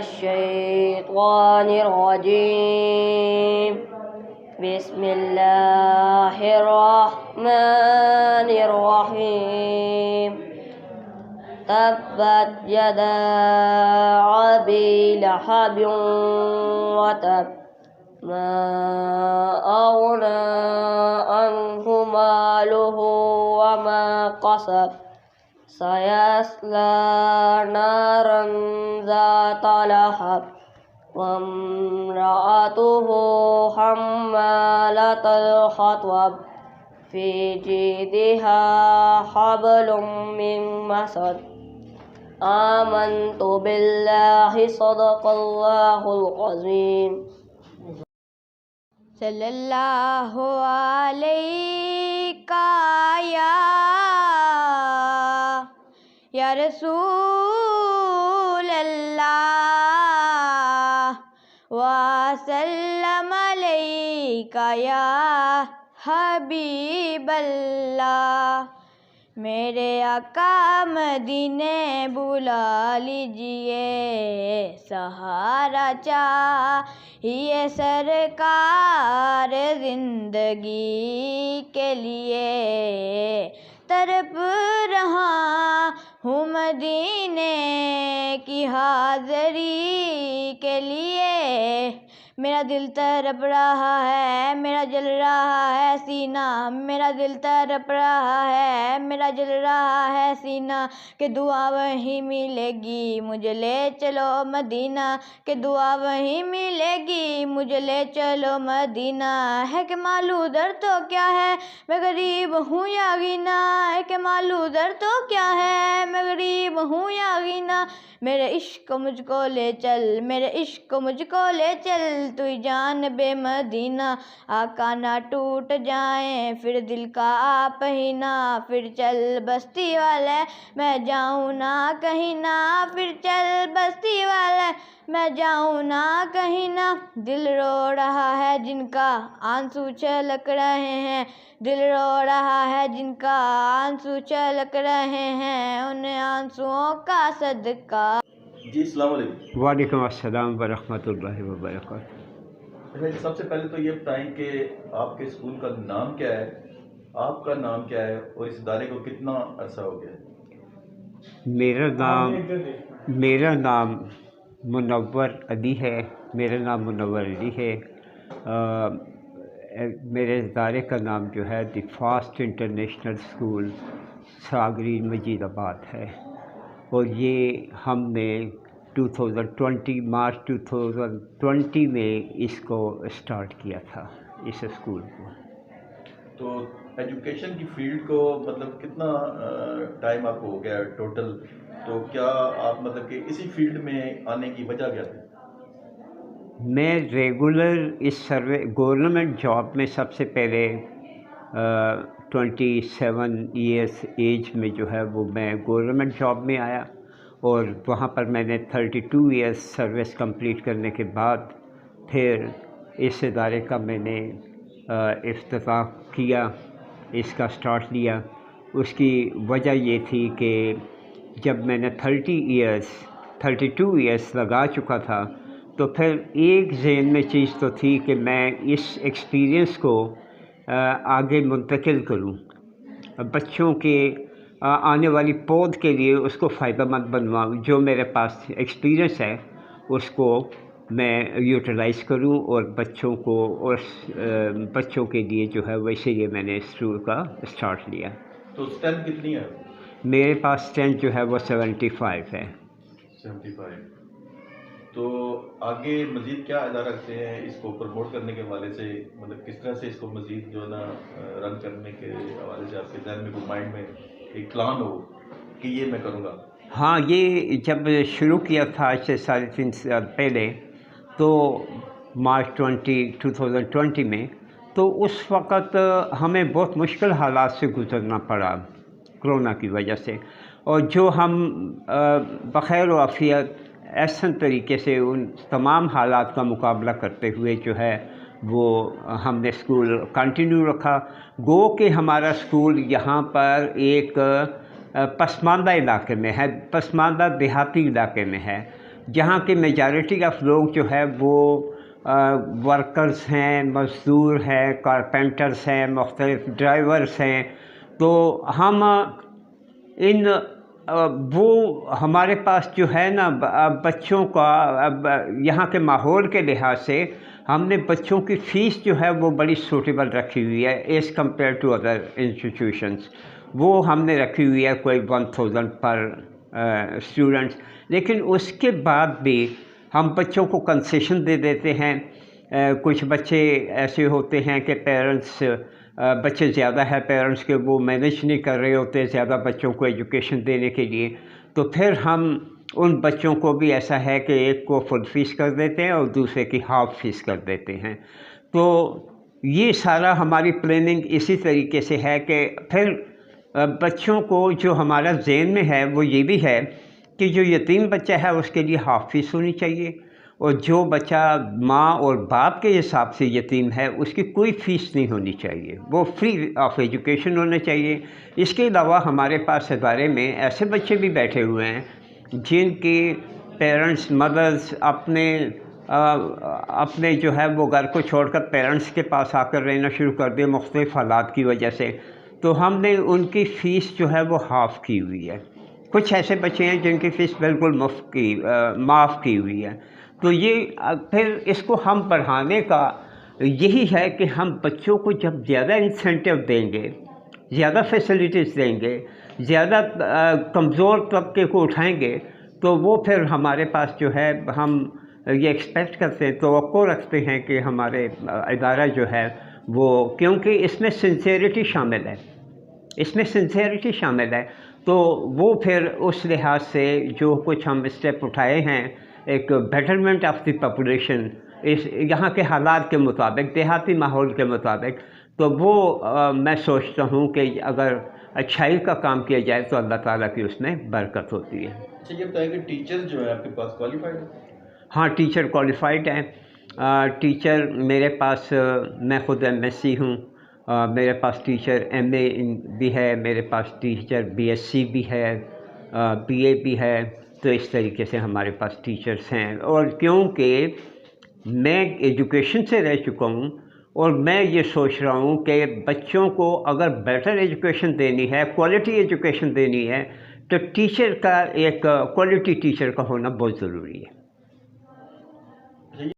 الشيطان الرجيم بسم الله الرحمن الرحيم تبت يدا أبي لهب وتب ما أغنى عنه ماله وما كسب سيصلى نارا ذات لهب وامرأته حمالة الحطب في جيدها حبل من مسد آمنت بالله صدق الله العظيم صلی اللہ علیہ یا رسول اللہ وسلم علیک یا حبیب اللہ. میرے آقا مدینے بلا لیجئے سہارا چاہیے سرکار زندگی کے لیے. تڑپ رہا ہوں مدینے کی حاضری کے لیے. میرا دل تڑپ رہا ہے میرا جل رہا ہے سینہ. میرا دل تڑپ رہا ہے میرا جل رہا ہے سینہ. کہ دعا وہیں ملے گی مجھے لے چلو مدینہ. کہ دعا وہیں ملے گی مجھے لے چلو مدینہ. ہے کہ معلوم در تو کیا ہے میں غریب ہوں یا غنی. ہے کہ معلوم در تو کیا ہے میں غریب ہوں یا غنی. میرے عشق کو مجھ کو لے چل میرے عشق کو مجھ کو لے چل تو جانب مدینہ. آقا نہ ٹوٹ جائیں پھر دل کا آپ ہی نہ. پھر چل بستی والے میں جاؤں نہ کہیں نہ. پھر چل بستی والے میں جاؤں نہ کہیں نہ. دل رو رہا ہے جن کا آنسو چھلک رہے ہیں. دل رو رہا ہے جن کا آنسو چھلک رہے ہیں. ان آنسوؤں کا صدقہ. جی السلام علیکم. وعلیکم السلام ورحمۃ اللہ وبرکاتہ. سب سے پہلے تو یہ بتائیں کہ آپ کے اسکول کا نام کیا ہے, آپ کا نام کیا ہے اور اس ادارے کو کتنا عرصہ ہو گیا ہے؟ میرا نام منور علی ہے. میرا نام منور علی ہے. میرے ادارے کا نام جو ہے دی فاسٹ انٹرنیشنل اسکول ساگرین مجید آباد ہے. اور یہ ہم نے 2020 مارچ 2020 میں اس کو اسٹارٹ کیا تھا اس اسکول کو. تو ایجوکیشن کی فیلڈ کو مطلب کتنا ٹائم آپ کو ہو گیا ٹوٹل؟ تو کیا آپ مطلب کہ اسی فیلڈ میں آنے کی وجہ کیا تھی؟ میں ریگولر اس گورنمنٹ جاب میں سب سے پہلے 27 ایئرس ایج میں جو ہے وہ میں گورنمنٹ جاب میں آیا. اور وہاں پر میں نے 32 ایئرس سروس کمپلیٹ کرنے کے بعد پھر اس ادارے کا میں نے افتتاح کیا, اس کا سٹارٹ لیا. اس کی وجہ یہ تھی کہ جب میں نے 32 ایئرس لگا چکا تھا تو پھر ایک ذہن میں چیز تو تھی کہ میں اس ایکسپیرئنس کو آگے منتقل کروں, بچوں کے آنے والی پود کے لیے اس کو فائدہ مند بنواؤں. جو میرے پاس ایکسپیرئنس ہے اس کو میں یوٹیلائز کروں اور بچوں کے لیے جو ہے وہ اسی لیے میں نے اسکول کا اسٹارٹ لیا. تو اسٹرینتھ کتنی ہے؟ میرے پاس اسٹرینتھ جو ہے وہ 75 ہے. 75. تو آگے مزید کیا ادارہ رکھتے ہیں اس کو پروموٹ کرنے کے حوالے سے, مطلب کس طرح سے اس کو مزید جو ہے نا رن کرنے کے حوالے سے آپ کے ذہن میں کوئی مائنڈ میں ایک پلان ہو کہ یہ میں کروں گا؟ ہاں, یہ جب شروع کیا تھا آج سے 3.5 سال پہلے تو مارچ 2020 میں, تو اس وقت ہمیں بہت مشکل حالات سے گزرنا پڑا کرونا کی وجہ سے. اور جو ہم بخیر و عافیت احسن طریقے سے ان تمام حالات کا مقابلہ کرتے ہوئے جو ہے وہ ہم نے اسکول کنٹینیو رکھا. گو کہ ہمارا اسکول یہاں پر ایک پسماندہ علاقے میں ہے, پسماندہ دیہاتی علاقے میں ہے, جہاں کی میجارٹی آف لوگ جو ہے وہ ورکرز ہیں، مزدور ہیں، کارپینٹرز ہیں، مختلف ڈرائیورز ہیں. تو ہم ان وہ ہمارے پاس جو ہے نا بچوں کا یہاں کے ماحول کے لحاظ سے ہم نے بچوں کی فیس جو ہے وہ بڑی سوٹیبل رکھی ہوئی ہے as compare to other institutions. وہ ہم نے رکھی ہوئی ہے کوئی 1000 پر اسٹوڈنٹس. لیکن اس کے بعد بھی ہم بچوں کو کنسیشن دے دیتے ہیں. کچھ بچے ایسے ہوتے ہیں کہ پیرنٹس بچے زیادہ ہے پیرنٹس کے، وہ مینیج نہیں کر رہے ہوتے زیادہ بچوں کو ایجوکیشن دینے کے لیے، تو پھر ہم ان بچوں کو بھی ایسا ہے کہ ایک کو فل فیس کر دیتے ہیں اور دوسرے کی ہاف فیس کر دیتے ہیں. تو یہ سارا ہماری پلاننگ اسی طریقے سے ہے کہ پھر بچوں کو جو ہمارا ذہن میں ہے وہ یہ بھی ہے کہ جو یتیم بچہ ہے اس کے لیے ہاف فیس ہونی چاہیے، اور جو بچہ ماں اور باپ کے حساب سے یتیم ہے اس کی کوئی فیس نہیں ہونی چاہیے، وہ فری آف ایجوکیشن ہونے چاہیے. اس کے علاوہ ہمارے پاس ادارے میں ایسے بچے بھی بیٹھے ہوئے ہیں جن کے پیرنٹس مدرز اپنے جو ہے وہ گھر کو چھوڑ کر پیرنٹس کے پاس آ کر رہنا شروع کر دیا مختلف حالات کی وجہ سے. تو ہم نے ان کی فیس جو ہے وہ ہاف کی ہوئی ہے. کچھ ایسے بچے ہیں جن کی فیس بالکل معاف کی ہوئی ہے. تو یہ پھر اس کو ہم بڑھانے کا یہی ہے کہ ہم بچوں کو جب زیادہ انسینٹیو دیں گے، زیادہ فیسلٹیز دیں گے، زیادہ کمزور طبقے کو اٹھائیں گے، تو وہ پھر ہمارے پاس جو ہے ہم یہ ایکسپیکٹ کرتے ہیں، توقع رکھتے ہیں کہ ہمارے ادارہ جو ہے وہ، کیونکہ اس میں سنسیئرٹی شامل ہے، اس میں سنسیئرٹی شامل ہے، تو وہ پھر اس لحاظ سے جو کچھ ہم اسٹیپ اٹھائے ہیں ایک بیٹرمنٹ آف دی پاپولیشن اس یہاں کے حالات کے مطابق، دیہاتی ماحول کے مطابق، تو وہ میں سوچتا ہوں کہ اگر اچھائی کا کام کیا جائے تو اللہ تعالیٰ کی اس میں برکت ہوتی ہے. اچھا یہ بتائیں کہ ٹیچر جو ہے آپ کے پاس کوالیفائڈ ہے؟ ہاں ٹیچر کوالیفائڈ ہیں. ٹیچر میرے پاس، میں خود MSc ہوں، میرے پاس ٹیچر MA بھی ہے، میرے پاس ٹیچر BSc بھی ہے، BA بھی ہے. تو اس طریقے سے ہمارے پاس ٹیچرس ہیں. اور کیونکہ میں ایجوکیشن سے رہ چکا ہوں اور میں یہ سوچ رہا ہوں کہ بچوں کو اگر بیٹر ایجوکیشن دینی ہے، کوالٹی ایجوکیشن دینی ہے، تو ٹیچر کا ایک کوالٹی ٹیچر کا ہونا بہت ضروری ہے.